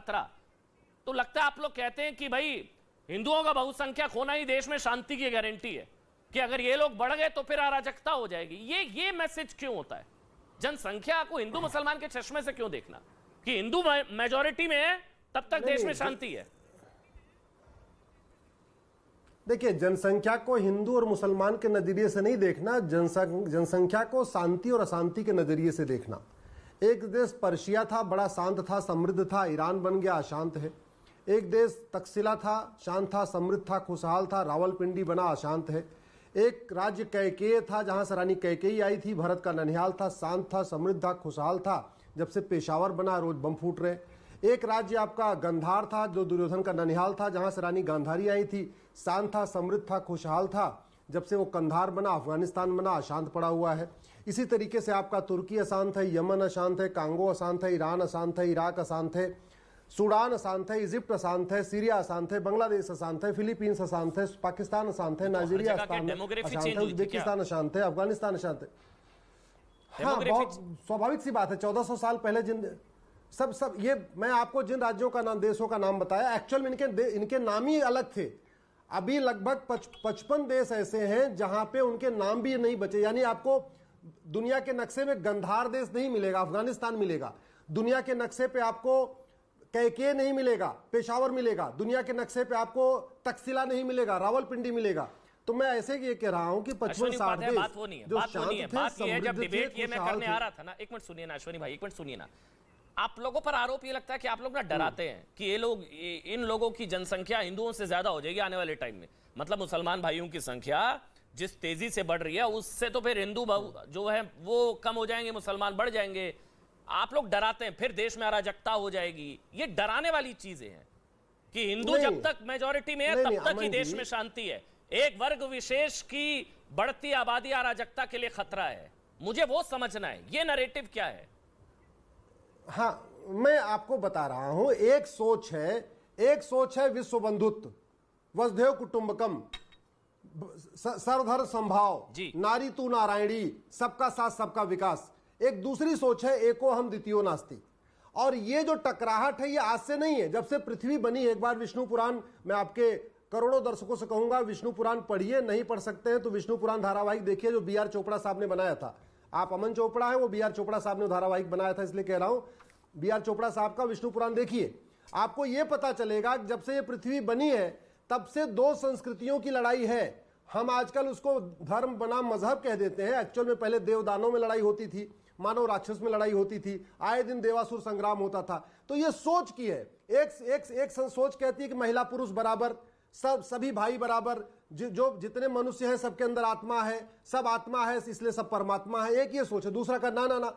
खतरा। तो लगता है आप लोग कहते हैं कि भाई हिंदुओं का बहुसंख्यक होना ही देश में शांति की गारंटी है, कि अगर ये लोग बढ़ गए तो फिर अराजकता हो जाएगी। ये मैसेज क्यों होता है? जनसंख्या को हिंदू मुसलमान के चश्मे से क्यों देखना कि हिंदू मेजॉरिटी में है तब तक देश में शांति है? देखिए, जनसंख्या को हिंदू और मुसलमान के नजरिए से नहीं देखना, जनसंख्या को शांति और अशांति के नजरिए से देखना। एक देश पर्शिया था, बड़ा शांत था, समृद्ध था, ईरान बन गया, अशांत है। एक देश तक्षशिला था, शांत था, समृद्ध था, खुशहाल था, रावलपिंडी बना, अशांत है। एक राज्य कैकेय था, जहां से रानी कैकेयी आई थी, भरत का ननिहाल था, शांत था, समृद्ध था, खुशहाल था। जब से पेशावर बना, रोज बम फूट रहे। एक राज्य आपका गंधार था, जो दुर्योधन का ननिहाल था, जहां से रानी गांधारी आई थी, शांत था, समृद्ध था, खुशहाल था। जब से वो कंधार बना, अफगानिस्तान बना, अशांत पड़ा हुआ है। इसी तरीके से आपका तुर्की अशांत है, यमन अशांत है, कांगो अशांत है, ईरान अशांत है, इराक अशांत है, सूडान अशांत है, इजिप्ट अशांत है, सीरिया अशांत है, बांग्लादेश अशांत है, फिलीपींस अशांत है, पाकिस्तान अशांत है, नाइजीरिया अशांत है, उज्बेकिस्तान अशांत है, अफगानिस्तान अशांत है। हाँ, बहुत स्वाभाविक सी बात है। 1400 साल पहले जिन सब ये मैं आपको जिन राज्यों का नाम, देशों का नाम बताया, एक्चुअल में इनके नाम ही अलग थे। अभी लगभग 55 देश ऐसे हैं जहां पे उनके नाम भी नहीं बचे। यानी आपको दुनिया के नक्शे में गंधार देश नहीं मिलेगा, अफगानिस्तान मिलेगा। दुनिया के नक्शे पे आपको कैके नहीं मिलेगा, पेशावर मिलेगा। दुनिया के नक्शे पे आपको तक्षशिला नहीं मिलेगा, रावलपिंडी मिलेगा। तो मैं ऐसे ये कह रहा हूं कि 55-60 देश बात वो नहीं है, बात वो नहीं है। बात ये है, जब डिबेट ये मैं करने आ रहा था ना, एक मिनट सुनिए ना अश्विनी भाई, एक मिनट सुनिए ना। आप लोगों पर आरोप ये लगता है कि आप लोग ना डराते हैं कि ये लोग, इन लोगों की जनसंख्या हिंदुओं से ज्यादा हो जाएगी आने वाले टाइम में। मतलब मुसलमान भाइयों की संख्या जिस तेजी से बढ़ रही है, उससे तो फिर हिंदू जो है वो कम हो जाएंगे, मुसलमान बढ़ जाएंगे। आप लोग डराते हैं, फिर देश में अराजकता हो जाएगी। ये डराने वाली चीजें हैं कि हिंदू जब तक मेजॉरिटी में है तब तक ही देश में शांति है। एक वर्ग विशेष की बढ़ती आबादी अराजकता के लिए खतरा है। मुझे वो समझना है, ये नैरेटिव क्या है? हाँ, मैं आपको बता रहा हूं। एक सोच है विश्व बंधुत्व, वसुधैव कुटुंबकम, सर्वधर्म संभाव, नारी तू नारायणी, सबका साथ सबका विकास। एक दूसरी सोच है एको हम द्वितीयो नास्ति। और ये जो टकराहट है ये आज से नहीं है, जब से पृथ्वी बनी। एक बार विष्णु पुराण, मैं आपके करोड़ों दर्शकों से कहूंगा, विष्णु पुराण पढ़िए। नहीं पढ़ सकते हैं तो विष्णु पुराण धारावाहिक देखिए, जो बी आर चोपड़ा साहब ने बनाया था। आप अमन चोपड़ा है, वो बी आर चोपड़ा साहब ने धारावाहिक बनाया था, इसलिए कह रहा हूं बी आर चोपड़ा साहब का विष्णु पुराण देखिए। आपको यह पता चलेगा जब से ये पृथ्वी बनी है तब से दो संस्कृतियों की लड़ाई है। हम आजकल उसको धर्म बनाम मजहब कह देते हैं। एक्चुअल में पहले देवदानों में लड़ाई होती थी, मानव राक्षस में लड़ाई होती थी, आए दिन देवासुर संग्राम होता था। तो ये सोच की है। एक सोच कहती है कि महिला पुरुष बराबर, सभी भाई बराबर, जो जितने मनुष्य हैं सबके अंदर आत्मा है, सब आत्मा है इसलिए सब परमात्मा है। एक ये सोच है। दूसरा का ना ना ना,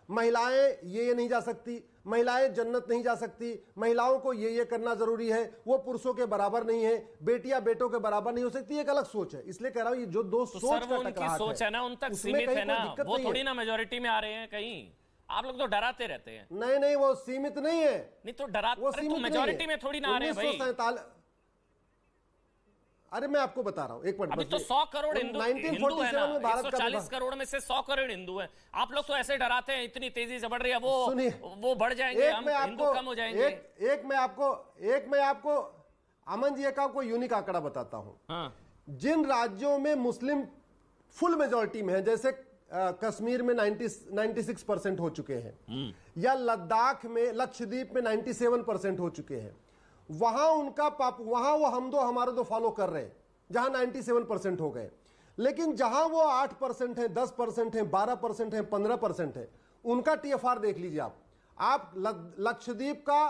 महिलाएं ये नहीं जा सकती, महिलाएं जन्नत नहीं जा सकती, महिलाओं को ये करना जरूरी है, वो पुरुषों के बराबर नहीं है, बेटियां बेटों के बराबर नहीं हो सकती। एक अलग सोच है। इसलिए कह रहा हूं ये जो दो सोच का टकराव सोच है ना, उन तक सीमित है ना, वो थोड़ी ना मेजोरिटी में आ रहे हैं कहीं। आप लोग तो डराते रहते हैं। नहीं, वो सीमित नहीं है। नहीं तो डराते, तो मेजोरिटी में थोड़ी ना आ रहे हैं भाई। अरे मैं आपको बता रहा हूं, एक मिनट। अभी तो 100 करोड़ हिंदू है ना, 140 करोड़ में से 100 करोड़ हिंदू हैं। आप लोग तो ऐसे डराते हैं इतनी तेजी से बढ़ रही है, वो बढ़ जाएंगे, हम हिंदू कम हो जाएंगे। एक मैं आपको अमन जी का कोई यूनिक आंकड़ा बताता हूं। हाँ। जिन राज्यों में मुस्लिम फुल मेजॉरिटी में है, जैसे कश्मीर में 96% हो चुके हैं, या लद्दाख में, लक्षद्वीप में 97% हो चुके हैं, वहां उनका वहां वो हम दो हमारे दो फॉलो कर रहे हैं, जहां 97% हो गए। लेकिन जहां वो 8% है, 10% है, 12% है, 15% है, उनका टीएफआर देख लीजिए आप लक्षद्वीप का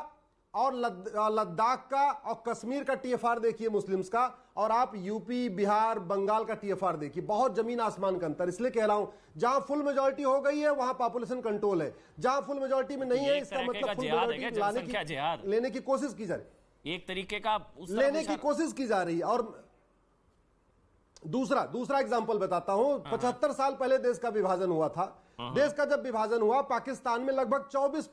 और लद्दाख का और कश्मीर का टीएफआर देखिए मुस्लिम्स का, और आप यूपी, बिहार, बंगाल का टीएफआर देखिए। बहुत जमीन आसमान का अंतर। इसलिए कह रहा हूं, जहां फुल मेजॉरिटी हो गई है वहां पॉपुलेशन कंट्रोल है, जहां फुल मेजॉरिटी में नहीं है इसका मतलब फुल मेजॉरिटी लेने की कोशिश की जा रही है, एक तरीके का लेने की कोशिश की जा रही है। और दूसरा एग्जांपल बताता हूं। 75 साल पहले देश का विभाजन हुआ था। देश का जब विभाजन हुआ, पाकिस्तान में लगभग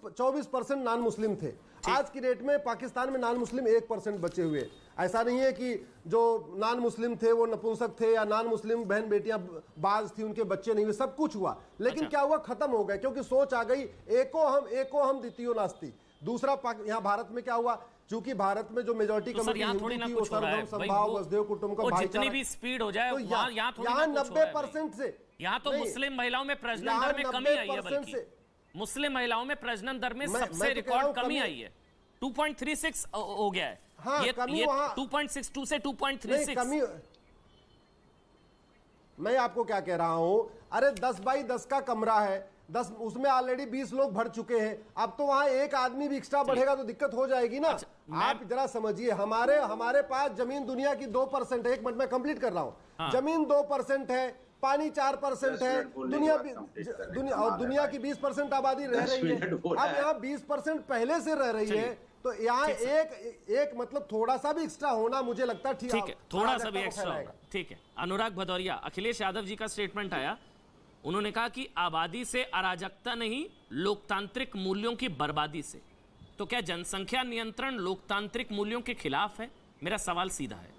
24% नॉन मुस्लिम थे। आज की डेट में पाकिस्तान में नॉन मुस्लिम 1% बचे हुए। ऐसा नहीं है कि जो नॉन मुस्लिम थे वो नपुंसक थे, या नॉन मुस्लिम बहन बेटियां बाज थी, उनके बच्चे नहीं हुए, सब कुछ हुआ। लेकिन क्या हुआ, खत्म हो गए, क्योंकि सोच आ गई एको हम द्वितीयो नास्ति। दूसरा यहाँ भारत में क्या हुआ, चूंकि भारत में जो मेजॉरिटी कम्युनिटी हिंदू थी वो सर्वधर्म समभाव वसुधैव कुटुंबकम भाईचारा, जितनी भी स्पीड हो जाए तो यहाँ 90% से, यहाँ तो मुस्लिम महिलाओं में प्रजनन दर में कमी आई है, बल्कि मुस्लिम महिलाओं में प्रजनन दर में सबसे रिकॉर्ड कमी आई है, 2.36 हो गया है। हाँ, ये 2.62 से 2.36 कमी। मैं आपको क्या कह रहा हूं, अरे 10 बाई 10 का कमरा है, 10 उसमें ऑलरेडी 20 लोग भर चुके हैं, अब तो वहां एक आदमी भी एक्स्ट्रा बढ़ेगा तो दिक्कत हो जाएगी ना। आप जरा समझिए, हमारे पास जमीन दुनिया की 2% है, 1 मिनट में कंप्लीट कर रहा हूं, जमीन 2% है, पानी 4% है, दुनिया की 20% आबादी रह रही है, अब यहाँ 20% पहले से रह रही है, तो यहाँ एक मतलब थोड़ा सा भी एक्स्ट्रा होना मुझे लगता है ठीक है, थोड़ा सा भी एक्स्ट्रा होगा, ठीक है। अनुराग भदौरिया, अखिलेश यादव जी का स्टेटमेंट आया, उन्होंने कहा कि आबादी से अराजकता नहीं, लोकतांत्रिक मूल्यों की बर्बादी से। तो क्या जनसंख्या नियंत्रण लोकतांत्रिक मूल्यों के खिलाफ है? मेरा सवाल सीधा है।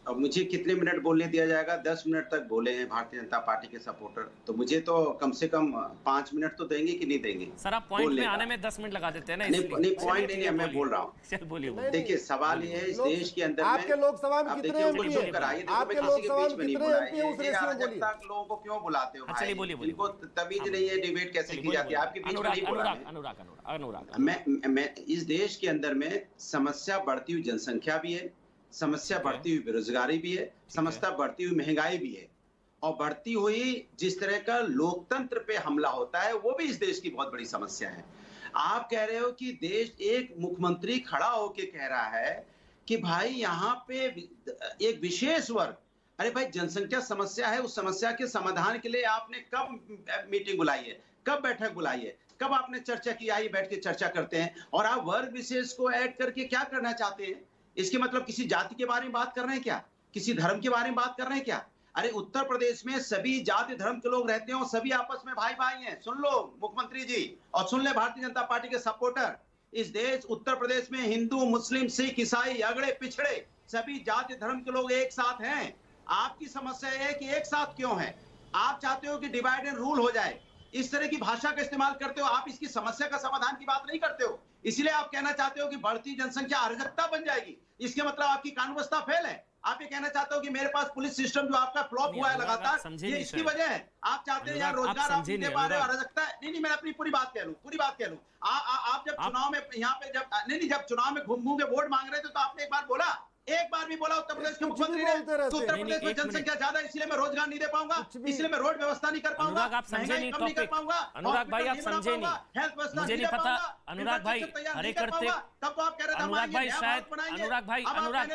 अब मुझे कितने मिनट बोलने दिया जाएगा? 10 मिनट तक बोले हैं भारतीय जनता पार्टी के सपोर्टर, तो मुझे तो कम से कम 5 मिनट तो देंगे कि नहीं देंगे? सर आप पॉइंट में आने में 10 मिनट लगा देते हैं ना। नहीं पॉइंट नहीं है, मैं बोल रहा हूँ। चल बोलिए। देखिए सवाल ये है, इस देश के अंदर आपके लोकसभा में कितने एमपी हैं? आपके लोकसभा में कितने एमपी हैं? उस रेशियो में बोलिए। लोगों को क्यों बुलाते हो भाई? चलिए बोलिए। इनको तमीज नहीं है, डिबेट कैसे की जाती है? आपके बीच में नहीं बोला मैं। मैं इस देश के अंदर में समस्या बढ़ती हुई जनसंख्या भी है, समस्या बढ़ती हुई बेरोजगारी भी है, समस्या बढ़ती हुई महंगाई भी है, और बढ़ती हुई जिस तरह का लोकतंत्र पे हमला होता है वो भी इस देश की बहुत बड़ी समस्या है। आप कह रहे हो कि देश, एक मुख्यमंत्री खड़ा होके कह रहा है कि भाई यहाँ पे एक विशेष वर्ग, अरे भाई जनसंख्या समस्या है, उस समस्या के समाधान के लिए आपने कब मीटिंग बुलाई है, कब बैठक बुलाई है, कब आपने चर्चा की? आई बैठ के चर्चा करते हैं, और आप वर्ग विशेष को ऐड करके क्या करना चाहते हैं? इसके मतलब किसी जाति के बारे में बात कर रहे हैं क्या? किसी धर्म के बारे में बात कर रहे हैं क्या? अरे उत्तर प्रदेश में सभी जाति धर्म के लोग रहते हैं और सभी आपस में भाई भाई हैं। सुन लो मुख्यमंत्री जी, और सुन ले भारतीय जनता पार्टी के सपोर्टर, इस देश उत्तर प्रदेश में हिंदू, मुस्लिम, सिख, ईसाई, अगड़े पिछड़े सभी जाति धर्म के लोग एक साथ हैं। आपकी समस्या है कि एक साथ क्यों है? आप चाहते हो कि डिवाइड एंड रूल हो जाए, इस तरह की भाषा का इस्तेमाल करते हो। आप इसकी समस्या का समाधान की बात नहीं करते हो, इसलिए आप कहना चाहते हो कि बढ़ती जनसंख्या अराजकता बन जाएगी। इसके मतलब आपकी कानून व्यवस्था फेल है। आप ये कहना चाहते हो कि मेरे पास पुलिस सिस्टम जो आपका फ्लॉप हुआ है लगातार, ये इसकी वजह है। आप चाहते हैं यार रोजगार आप नहीं दे पा रहे हो, अराजकता है। नहीं मैं अपनी पूरी बात कह लूं, आप जब चुनाव में यहाँ पे जब चुनाव में घूम के वोट मांग रहे थे तो आपने एक बार भी बोला उत्तर प्रदेश के मुख्यमंत्री ने, तो उत्तर प्रदेश में जनसंख्या ज्यादा, इसलिए मैं रोजगार नहीं दे पाऊंगा, इसलिए मैं रोड व्यवस्था नहीं कर पाऊंगा, आप समझे नहीं टॉपिक। अनुराग भाई आप समझे नहीं, मुझे नहीं पता। अनुराग भाई हरे करते, तब तो आप कह रहे थे अनुराग भाई शायद, अनुराग भाई अनुराग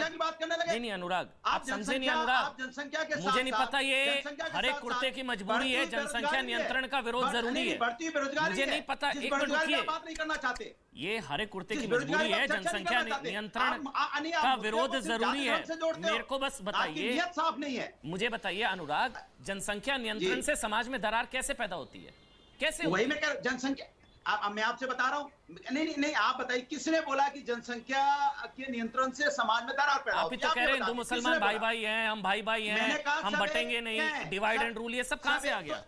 की बात करने लगे। नहीं अनुराग आप समझे नहीं। अनुराग जनसंख्या के मुझे नहीं पता, ये हरे कुर्ते की मजबूरी है, जनसंख्या नियंत्रण का विरोध जरूरी है। बढ़ती बेरोजगारी मुझे नहीं पता, एक मिनट रुकिए, बात नहीं करना चाहते। ये हरे कुर्ते की मजबूरी है, जनसंख्या नियंत्रण का विरोध जरूरी है। मेरे को बस बताइए, साफ नहीं है। मुझे बताइए अनुराग, जनसंख्या नियंत्रण से समाज में दरार कैसे पैदा होती है? कैसे? वही मैं कह, जनसंख्या, मैं आपसे बता रहा हूँ। नहीं आप बताइए, किसने बोला कि जनसंख्या के नियंत्रण से समाज में दरार पैदा होती है? आप तो कह रहे हैं हिंदू मुसलमान भाई भाई हैं, हम भाई भाई हैं, हम बटेंगे नहीं, डिवाइड एंड रूल, ये सब कहां से आ गया?